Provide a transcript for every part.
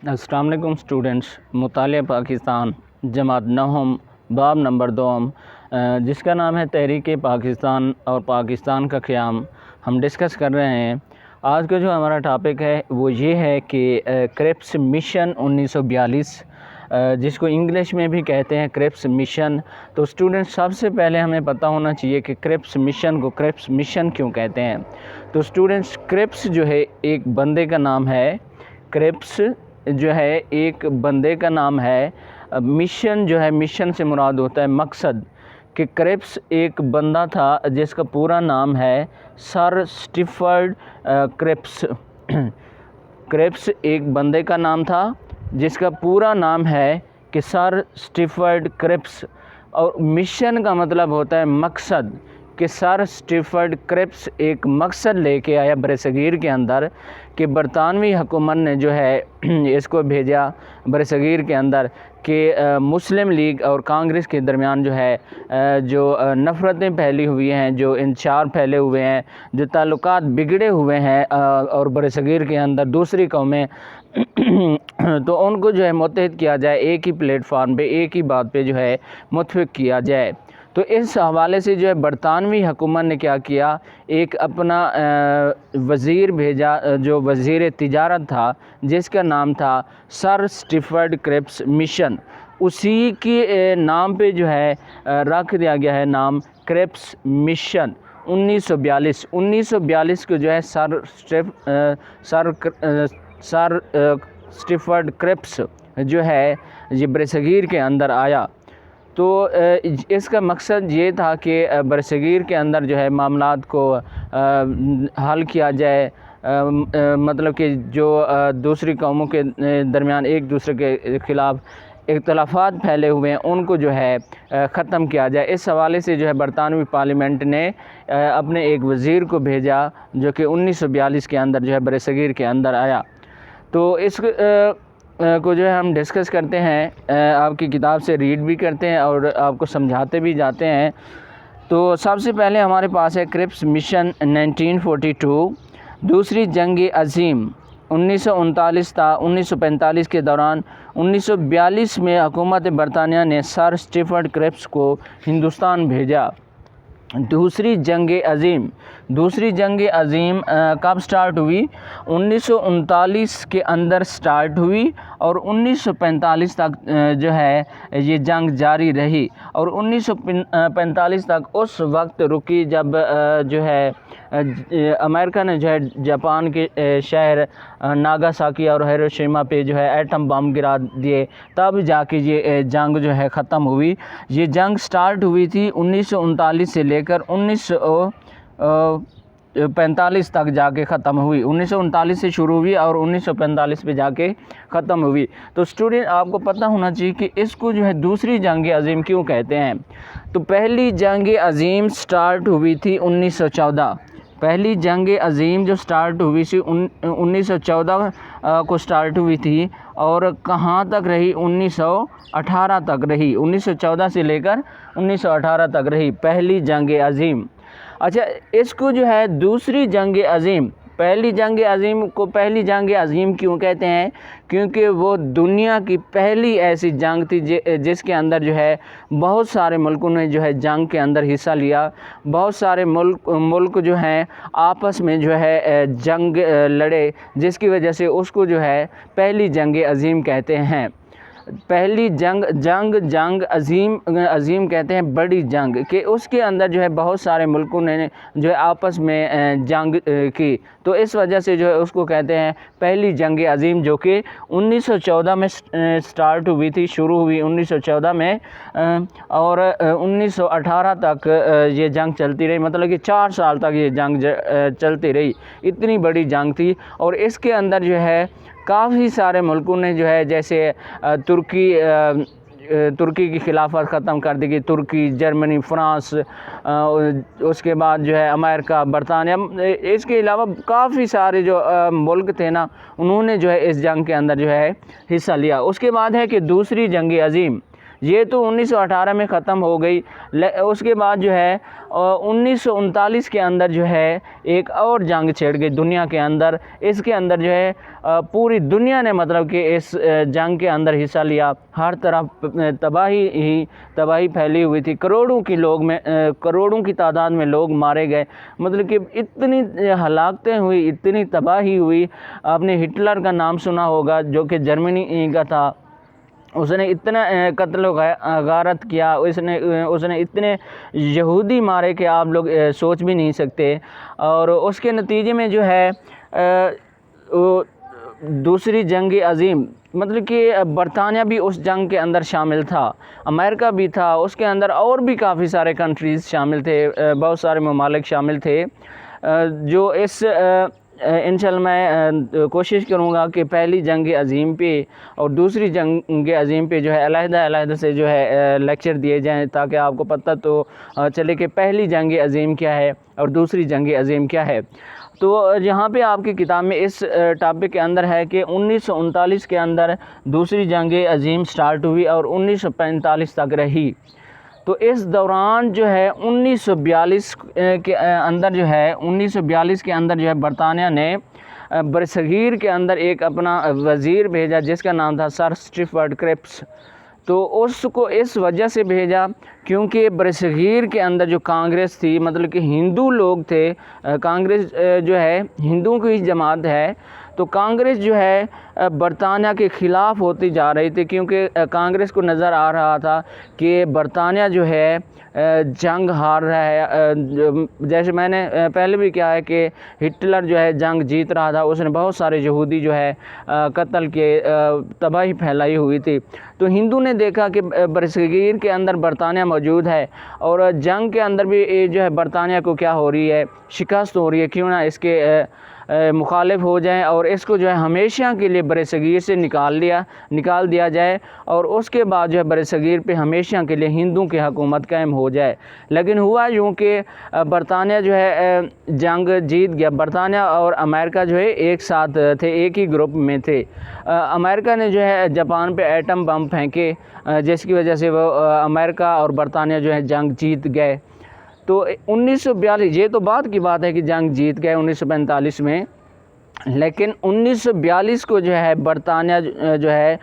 अस्सलाम वालेकुम स्टूडेंट्स। मुतालिया पाकिस्तान जमात नहम बाब नंबर 2 जिसका नाम है तहरीक पाकिस्तान और पाकिस्तान का क़याम हम डिस्कस कर रहे हैं। आज का जो हमारा टॉपिक है वो ये है कि क्रिप्स मिशन 1942 जिसको इंग्लिश में भी कहते हैं क्रिप्स मिशन। तो स्टूडेंट्स सबसे पहले हमें पता होना चाहिए कि क्रिप्स मिशन को क्रिप्स मिशन क्यों कहते हैं। तो स्टूडेंट्स क्रिप्स जो है एक बंदे का नाम है, क्रिप्स जो है एक बंदे का नाम है। मिशन जो है, मिशन से मुराद होता है मकसद, कि क्रिप्स एक बंदा था जिसका पूरा नाम है सर स्टीफर्ड क्रिप्स। क्रिप्स एक बंदे का नाम था जिसका पूरा नाम है कि सर स्टीफर्ड क्रिप्स, और मिशन का मतलब होता है मकसद, कि सर स्टीफर्ड क्रिप्स एक मकसद लेके आया बरसगीर के अंदर कि बरतानवी हुकूमत ने जो है इसको भेजा बरसगीर के अंदर कि मुस्लिम लीग और कांग्रेस के दरमियान जो है जो नफ़रतें फैली हुई हैं, जो इंतशार फैले हुए हैं, जो ताल्लुकात बिगड़े हुए हैं और बरसगीर के अंदर दूसरी कौमें तो उनको जो है मुत्तहिद किया जाए, एक ही प्लेटफार्म पे एक ही बात पे जो है मुत्तफिक किया जाए। तो इस हवाले से जो है बरतानवी हुकूमत ने क्या किया, एक अपना वज़ीर भेजा जो वज़ीर तिजारत था जिसका नाम था सर स्टीफर्ड क्रिप्स मिशन। उसी के नाम पे जो है रख दिया गया है नाम क्रिप्स मिशन। 1942 को जो है सर स्टीफर्ड क्रिप्स जो है ये बरसगीर के अंदर आया। तो इसका मकसद ये था कि बरसगीर के अंदर जो है मामलात को हल किया जाए, मतलब कि जो दूसरी कौमों के दरमियान एक दूसरे के ख़िलाफ़ इख्तलाफात फैले हुए हैं उनको जो है ख़त्म किया जाए। इस हवाले से जो है बरतानवी पार्लियामेंट ने अपने एक वज़ीर को भेजा जो कि 1942 के अंदर जो है बरसगीर के अंदर आया। तो इस को जो है हम डिस्कस करते हैं, आपकी किताब से रीड भी करते हैं और आपको समझाते भी जाते हैं। तो सबसे पहले हमारे पास है क्रिप्स मिशन 1942। दूसरी जंग अज़ीम 1939 था। 1945 के दौरान 1942 में हुकूमत बरतानिया ने सर स्टीफर्ड क्रिप्स को हिंदुस्तान भेजा। दूसरी जंग अज़ीम कब स्टार्ट हुई? 1939 के अंदर स्टार्ट हुई और 1945 तक जो है ये जंग जारी रही। और 1945 तक उस वक्त रुकी जब जो है अमेरिका ने जो है जापान के शहर नागासाकी और हिरोशिमा पे जो है एटम बम गिरा दिए, तब जाके ये जंग जो है ख़त्म हुई। ये जंग स्टार्ट हुई थी 1939 से लेकर 1945 तक जाके ख़त्म हुई। 1939 से शुरू हुई और 1945 पे जाके ख़त्म हुई। तो स्टूडेंट आपको पता होना चाहिए कि इसको जो है दूसरी जंग अज़ीम क्यों कहते हैं। तो पहली जंग अज़ीम स्टार्ट हुई थी 1914। पहली जंग अज़ीम जो स्टार्ट हुई थी 1914 को स्टार्ट हुई थी और कहाँ तक रही? 1918 तक रही। 1914 से लेकर 1918 तक रही पहली जंग अज़ीम। अच्छा, इसको जो है दूसरी जंग अज़ीम, पहली जंग अज़ीम को पहली जंग अज़ीम क्यों कहते हैं? क्योंकि वो दुनिया की पहली ऐसी जंग थी जिसके अंदर जो है बहुत सारे मुल्कों ने जो है जंग के अंदर हिस्सा लिया। बहुत सारे मुल्क जो हैं आपस में जो है जंग लड़े, जिसकी वजह से उसको जो है पहली जंग अज़ीम कहते हैं। पहली जंग अज़ीम कहते हैं बड़ी जंग, कि उसके अंदर जो है बहुत सारे मुल्कों ने जो है आपस में जंग की, तो इस वजह से जो है उसको कहते हैं पहली जंग अज़ीम, जो कि 1914 में स्टार्ट हुई थी, शुरू हुई 1914 में और 1918 तक ये जंग चलती रही। मतलब कि 4 साल तक ये जंग चलती रही। इतनी बड़ी जंग थी और इसके अंदर जो है काफ़ी सारे मुल्कों ने जो है, जैसे तुर्की की खिलाफत ख़त्म कर दी गई, तुर्की, जर्मनी, फ्रांस, उसके बाद जो है अमेरिका, बरतानिया, इसके अलावा काफ़ी सारे जो मुल्क थे ना, उन्होंने जो है इस जंग के अंदर जो है हिस्सा लिया। उसके बाद है कि दूसरी जंग अज़ीम। ये तो 1918 में ख़त्म हो गई। उसके बाद जो है 1939 के अंदर जो है एक और जंग छिड़ गई दुनिया के अंदर। इसके अंदर जो है पूरी दुनिया ने मतलब कि इस जंग के अंदर हिस्सा लिया। हर तरफ तबाही फैली हुई थी। करोड़ों की तादाद में लोग मारे गए। मतलब कि इतनी हलाकतें हुई, इतनी तबाही हुई। आपने हिटलर का नाम सुना होगा, जो कि जर्मनी का था। उसने इतना कत्ल गारत किया, उसने इतने यहूदी मारे कि आप लोग सोच भी नहीं सकते। और उसके नतीजे में जो है दूसरी जंग अज़ीम, मतलब कि बरतानिया भी उस जंग के अंदर शामिल था, अमेरिका भी था, उसके अंदर और भी काफ़ी सारे कंट्रीज़ शामिल थे, बहुत सारे ममालिक शामिल थे। जो इस इंशाअल्लाह मैं कोशिश करूँगा कि पहली जंग अज़ीम पे और दूसरी जंग अज़ीम पे जो है अलहदा से जो है लेक्चर दिए जाएं, ताकि आपको पता तो चले कि पहली जंग अज़ीम क्या है और दूसरी जंग अज़ीम क्या है। तो यहाँ पे आपकी किताब में इस टॉपिक के अंदर है कि 1939 के अंदर दूसरी जंग अज़ीम स्टार्ट हुई और 1945 तक रही। तो इस दौरान जो है 1942 के अंदर जो है 1942 के अंदर जो है बरतानिया ने बरसगीर के अंदर एक अपना वज़ीर भेजा, जिसका नाम था सर स्टीफर्ड क्रिप्स। तो उसको इस वजह से भेजा क्योंकि बरसगीर के अंदर जो कांग्रेस थी, मतलब कि हिंदू लोग थे, कांग्रेस जो है हिंदुओं की जमात है, तो कांग्रेस जो है बरतानिया के ख़िलाफ़ होती जा रही थी, क्योंकि कांग्रेस को नज़र आ रहा था कि बरतानिया जो है जंग हार रहा है। जैसे मैंने पहले भी कहा है कि हिटलर जो है जंग जीत रहा था, उसने बहुत सारे यहूदी जो है कत्ल के तबाही फैलाई हुई थी। तो हिंदू ने देखा कि बरसगीर के अंदर बरतानिया मौजूद है और जंग के अंदर भी जो है बरतानिया को क्या हो रही है, शिकस्त हो रही है, क्यों ना इसके मुखालिफ हो जाएं और इसको जो है हमेशा के लिए बरसगीर से निकाल दिया जाए और उसके बाद जो है बरसगीर पे हमेशा के लिए हिंदू की हुकूमत कायम हो जाए। लेकिन हुआ यूँ कि बरतानिया जो है जंग जीत गया। बरतानिया और अमेरिका जो है एक साथ थे, एक ही ग्रुप में थे। अमेरिका ने जो है जापान पे एटम बम फेंके, जिसकी वजह से वो अमेरिका और बरतानिया जो है जंग जीत गए। तो 1942, ये तो बाद की बात है कि जंग जीत गए 1945 में, लेकिन 1942 को जो है बरतानिया जो है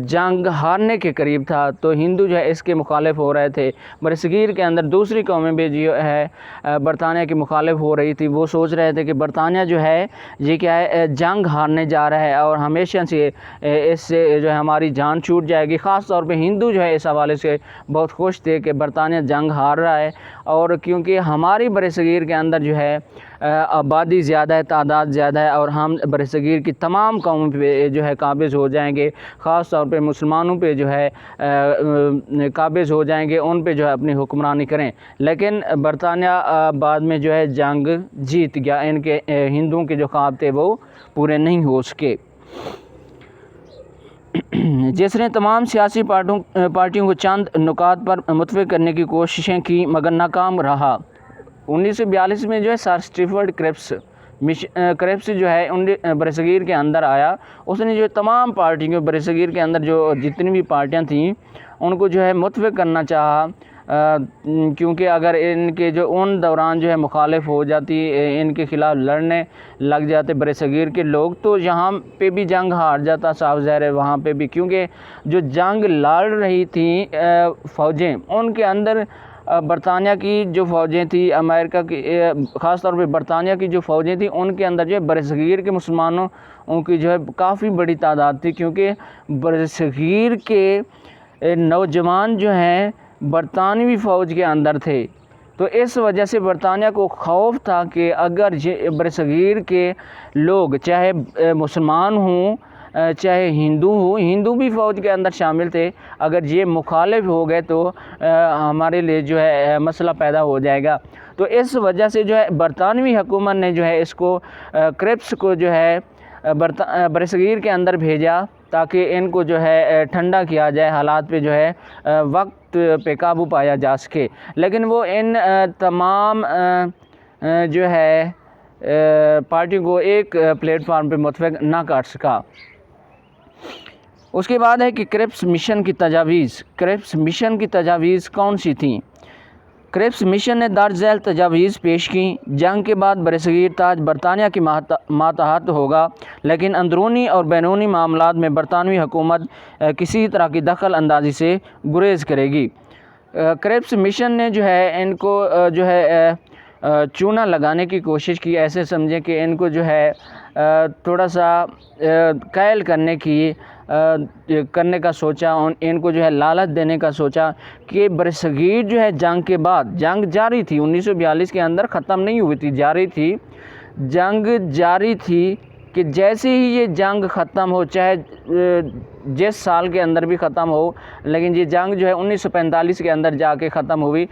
जंग हारने के करीब था। तो हिंदू जो है इसके मुखालिफ हो रहे थे। बरसगीर के अंदर दूसरी कौमें भी जो है बरतानिया की मुखालिफ हो रही थी। वो सोच रहे थे कि बरतानिया जो है ये क्या है, जंग हारने जा रहा है और हमेशा से इससे जो है हमारी जान छूट जाएगी। ख़ास तौर पे हिंदू जो है इस हवाले से बहुत खुश थे कि बरतानिया जंग हार रहा है, और क्योंकि हमारी बरसगीर के अंदर जो है आबादी ज़्यादा है, तादाद ज़्यादा है और हम बरसगीर की तमाम कौम पे जो है काबिज़ हो जाएंगे, ख़ास तौर पे मुसलमानों पे जो है काबिज़ हो जाएंगे, उन पे जो है अपनी हुक्मरानी करें। लेकिन बरतानिया बाद में जो है जंग जीत गया। इनके हिंदुओं के जो ख्वाब थे वो पूरे नहीं हो सके, जिसने तमाम सियासी पार्टियों को चंद नुकात पर मुतफ़िक़ करने की कोशिशें की मगर नाकाम रहा। 1942 में जो है सर स्टीफर्ड क्रिप्स जो है उन बरसगीर के अंदर आया। उसने जो तमाम पार्टियों बरसगीर के अंदर जो जितनी भी पार्टियां थीं उनको जो है मुतफ़िक़ करना चाहा, क्योंकि अगर इनके जो उन दौरान जो है मुखालिफ हो जाती, इनके ख़िलाफ़ लड़ने लग जाते बरसगीर के लोग, तो यहाँ पे भी जंग हार जाता साफ ज़ाहिर है वहाँ पे भी, क्योंकि जो जंग लड़ रही थी फ़ौजें, उनके अंदर बरतानिया की जो फ़ौजें थी, अमेरिका की ख़ास तौर पे बरतानिया की जो फ़ौजें थी, उनके अंदर जो है बरसगीर के मुसलमानों की जो है काफ़ी बड़ी तादाद थी, क्योंकि बरसगीर के नौजवान जो हैं बरतानवी फ़ौज के अंदर थे। तो इस वजह से बरतानिया को खौफ था कि अगर ये बरसगीर के लोग, चाहे मुसलमान हों चाहे हिंदू हो, हिंदू भी फ़ौज के अंदर शामिल थे, अगर ये मुखालिफ हो गए तो हमारे लिए जो है मसला पैदा हो जाएगा। तो इस वजह से जो है बरतानवी हुकूमत ने जो है इसको क्रिप्स को जो है बरसगीर के अंदर भेजा ताकि इनको जो है ठंडा किया जाए, हालात पे जो है वक्त पे काबू पाया जा सके। लेकिन वो इन तमाम जो है पार्टी को एक प्लेटफार्म पे मुतफ़िक़ ना कर सका। उसके बाद है कि क्रिप्स मिशन की तजावीज़। क्रिप्स मिशन की तजावीज़ कौन सी थी? क्रिप्स मिशन ने दर्ज झैल तजावीज़ पेश की। जंग के बाद बरसगीर ताज बरतानिया की मातहत होगा, लेकिन अंदरूनी और बैरूनी मामलात में बरतानवी हुकूमत किसी तरह की दखल अंदाजी से गुरेज करेगी। क्रिप्स मिशन ने जो है इनको जो है चूना लगाने की कोशिश की। ऐसे समझें कि इनको जो है थोड़ा सा कैल करने का सोचा, इनको जो है लालच देने का सोचा कि बरसगीर जो है जंग के बाद, जंग जारी थी 1942 के अंदर, ख़त्म नहीं हुई थी, जारी थी, जंग जारी थी कि जैसे ही ये जंग ख़त्म हो, चाहे जिस साल के अंदर भी ख़त्म हो, लेकिन ये जंग जो है 1945 के अंदर जाके ख़त्म हुई।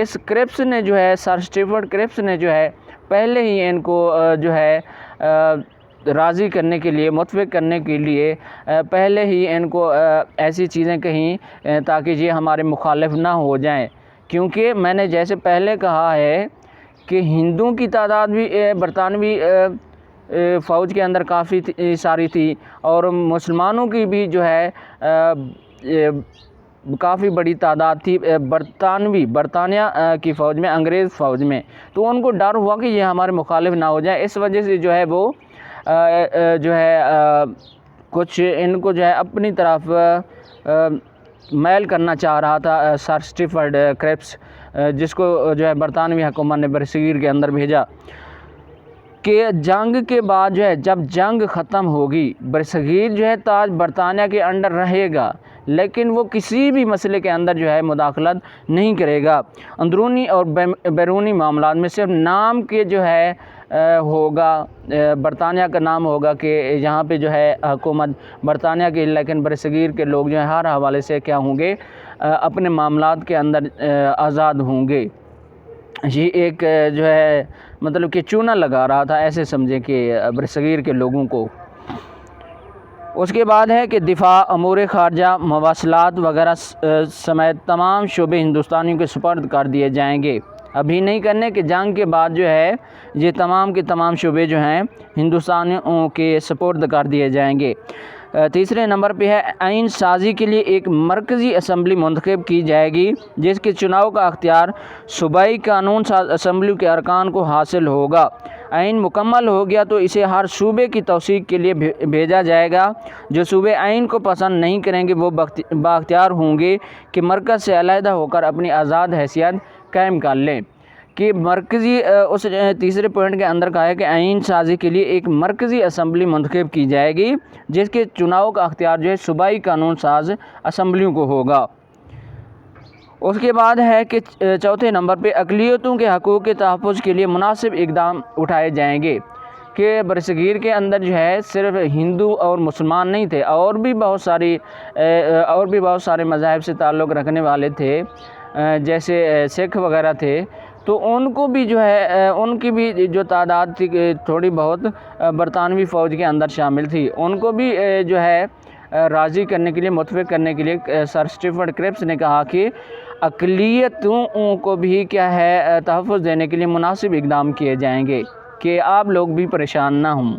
इस क्रिप्स ने जो है, सर स्टीफर्ड क्रिप्स ने जो है पहले ही इनको जो है राज़ी करने के लिए, मुतफ़िक़ करने के लिए पहले ही इनको ऐसी चीज़ें कहीं ताकि ये हमारे मुखालिफ ना हो जाएं। क्योंकि मैंने जैसे पहले कहा है कि हिंदुओं की तादाद भी बरतानवी फ़ौज के अंदर काफ़ी सारी थी, और मुसलमानों की भी जो है काफ़ी बड़ी तादाद थी बरतानिया की फ़ौज में, अंग्रेज़ फ़ौज में। तो उनको डर हुआ कि ये हमारे मुखालिफ ना हो जाए, इस वजह से जो है वो जो है कुछ इनको जो है अपनी तरफ मैल करना चाह रहा था सर स्टीफर्ड क्रिप्स, जिसको जो है बरतानवी हुकूमत ने बरसगीर के अंदर भेजा कि जंग के बाद जो है, जब जंग ख़त्म होगी, बरसगीर जो है ताज बरतानिया के अंडर रहेगा, लेकिन वो किसी भी मसले के अंदर जो है मुदाखलत नहीं करेगा। अंदरूनी और बैरूनी मामलात में सिर्फ नाम के जो है होगा, बरतानिया का नाम होगा कि यहाँ पे जो है हुकूमत बरतानिया की, लेकिन बरसगीर के लोग जो है हर हवाले से क्या होंगे, अपने मामलात के अंदर आज़ाद होंगे। ये एक जो है मतलब कि चूना लगा रहा था, ऐसे समझे कि बरसगीर के लोगों को। उसके बाद है कि दिफा, अमूर ख़ारजा, मवासलात वगैरह समेत तमाम शोबे हिंदुस्तानियों के सुपर्द कर दिए जाएंगे। अभी नहीं करने कि जंग के बाद जो है ये तमाम के तमाम शोबे जो हैं हिंदुस्तानियों के सपुर्द कर दिए जाएंगे। तीसरे नंबर पे है आइन साजी के लिए एक मरकज़ी असम्बली मुंतखब की जाएगी, जिसके चुनाव का अख्तियार सूबाई कानून साज असम्बली के अरकान को हासिल होगा। आइन मुकम्मल हो गया तो इसे हर सूबे की तौसीक के लिए भेजा जाएगा। जो सूबे आइन को पसंद नहीं करेंगे वो बाख्तियार होंगे कि मरकज़ से अलहदा होकर अपनी आज़ाद हैसियत कायम कर लें। कि मरकज़ी उस तीसरे पॉइंट के अंदर कहा है कि आइन साजी के लिए एक मरकज़ी असम्बली मुंतखब की जाएगी, जिसके चुनाव का अख्तियार जो है सूबाई कानून साज असम्बलियों को होगा। उसके बाद है कि चौथे नंबर पे अक़लियतों के हक़ूक़ के तहफ़्फ़ुज़ के लिए मुनासिब इक़दाम उठाए जाएंगे। कि बरसगीर के अंदर जो है सिर्फ हिंदू और मुसलमान नहीं थे, और भी बहुत सारे मज़ाहिब से ताल्लुक़ रखने वाले थे, जैसे सिख वगैरह थे। तो उनको भी जो है उनकी भी जो तादाद थी थोड़ी बहुत बरतानवी फ़ौज के अंदर शामिल थी, उनको भी जो है राज़ी करने के लिए, मुतफ़िक़ करने के लिए सर स्टीफर्ड क्रिप्स ने कहा कि अक़लियतों को भी क्या है तहफ़्फ़ुज़ देने के लिए मुनासिब इक़दाम किए जाएंगे कि आप लोग भी परेशान ना हों।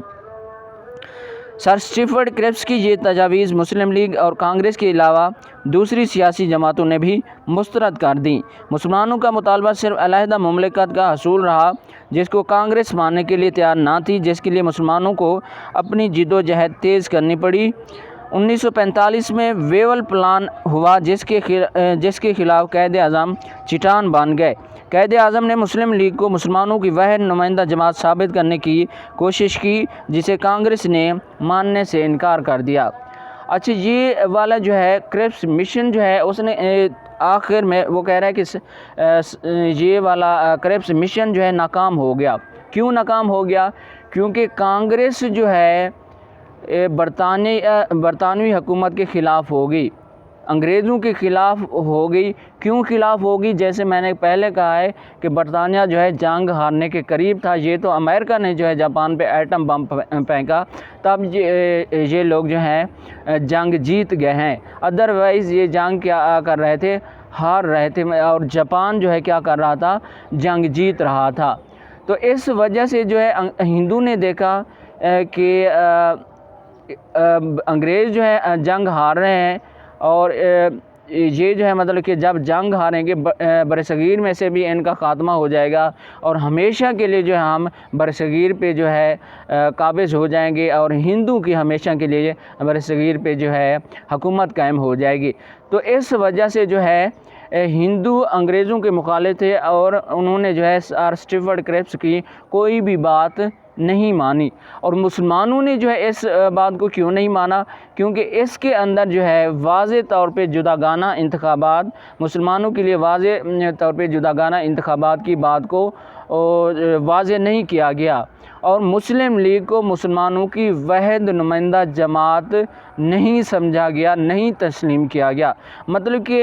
सर स्टीफर्ड क्रिप्स की ये तजावीज़ मुस्लिम लीग और कांग्रेस के अलावा दूसरी सियासी जमातों ने भी मुस्तरद कर दी। मुसलमानों का मुतालबा सिर्फ अलहदा मुमलिकत का हसूल रहा, जिसको कांग्रेस मानने के लिए तैयार ना थी, जिसके लिए मुसलमानों को अपनी जिद्दोजहद तेज़ करनी पड़ी। 1945 में वेवल प्लान हुआ, जिसके खिलाफ क़ायद आज़म चिटान बन गए। क़ायद आज़म ने मुस्लिम लीग को मुसलमानों की वह नुमाइंदा जमात साबित करने की कोशिश की, जिसे कांग्रेस ने मानने से इनकार कर दिया। अच्छा, ये वाला जो है क्रिप्स मिशन जो है, उसने आखिर में वो कह रहा है कि ये वाला क्रिप्स मिशन जो है नाकाम हो गया। क्यों नाकाम हो गया? क्योंकि कांग्रेस जो है बरतानवी हुकूमत के ख़िलाफ़ हो गई, अंग्रेज़ों के ख़िलाफ़ हो गई। क्यों ख़िलाफ़ होगी? जैसे मैंने पहले कहा है कि बरतानिया जो है जंग हारने के करीब था। ये तो अमेरिका ने जो है जापान पे एटम बम फेंका, तब ये लोग जो हैं जंग जीत गए हैं। अदरवाइज़ ये जंग क्या कर रहे थे? हार रहे थे, और जापान जो है क्या कर रहा था? जंग जीत रहा था। तो इस वजह से जो है हिंदू ने देखा कि अंग्रेज़ जो है जंग हार रहे हैं और ये जो है मतलब कि जब जंग हारेंगे बरसगीर में से भी इनका ख़ात्मा हो जाएगा और हमेशा के लिए जो है हम बरसगीर पे जो है काबिज़ हो जाएंगे और हिंदू की हमेशा के लिए बरसगीर पे जो है हुकूमत कायम हो जाएगी। तो इस वजह से जो है हिंदू अंग्रेज़ों के मुखालिफ थे और उन्होंने जो है सर स्टीफर्ड क्रिप्स की कोई भी बात नहीं मानी। और मुसलमानों ने जो है इस बात को क्यों नहीं माना, क्योंकि इसके अंदर जो है वाज़े तौर पे जुदागाना इंतखाबात, मुसलमानों के लिए वाज़े तौर पे जुदागाना इंतखाबात की बात को वाज़े नहीं किया गया और मुस्लिम लीग को मुसलमानों की वहद नुमाइंदा जमात नहीं समझा गया, नहीं तस्लीम किया गया। मतलब कि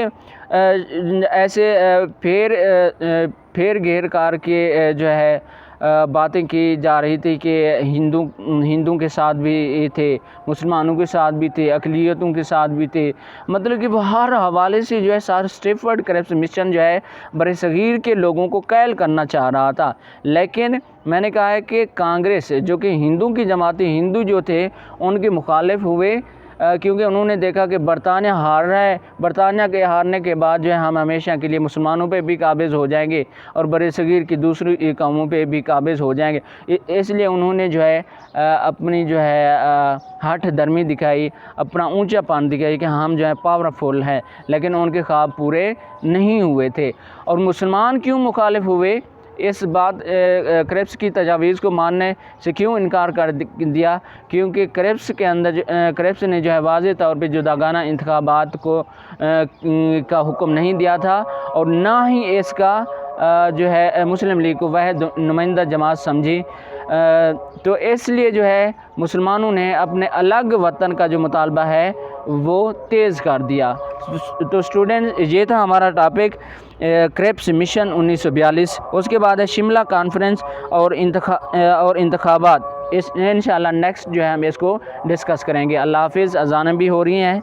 ऐसे फेर घेर कार के जो है बातें की जा रही थी कि हिंदू के साथ भी थे, मुसलमानों के साथ भी थे, अक़लियतों के साथ भी थे। मतलब कि वो हर हवाले से जो है सर स्टीफर्ड क्रिप्स मिशन जो है बरसगीर के लोगों को कैल करना चाह रहा था। लेकिन मैंने कहा है कि कांग्रेस जो कि हिंदू की जमाती हिंदू जो थे उनके मुखालिफ हुए, क्योंकि उन्होंने देखा कि बरतानिया हार रहा है, बरतानिया के हारने के बाद जो है हम हमेशा के लिए मुसलमानों पे भी काबिज़ हो जाएंगे और बरसगीर की दूसरी कौमों पे भी काबिज़ हो जाएंगे। इसलिए उन्होंने जो है अपनी जो है हठ धर्मी दिखाई, अपना ऊंचापन दिखाई कि हम जो है पावरफुल हैं, लेकिन उनके ख्वाब पूरे नहीं हुए थे। और मुसलमान क्यों मुखालिफ हुए, इस बात क्रिप्स की तजावीज़ को मानने से क्यों इनकार कर दिया, क्योंकि क्रिप्स के अंदर क्रिप्स ने जो है वाज़े तौर पे जुदागाना इंतखाबात को का हुक्म नहीं दिया था और ना ही इसका जो है मुस्लिम लीग को वह नुमाइंदा जमात समझी। तो इसलिए जो है मुसलमानों ने अपने अलग वतन का जो मुतालबा है वो तेज़ कर दिया। तो स्टूडेंट, ये था हमारा टॉपिक क्रिप्स मिशन 1942। उसके बाद है शिमला कॉन्फ्रेंस और इंतखाबात। इंशाल्लाह नेक्स्ट जो है हम इसको डिस्कस करेंगे। अल्लाह हाफ़िज़। अज़ानें भी हो रही हैं।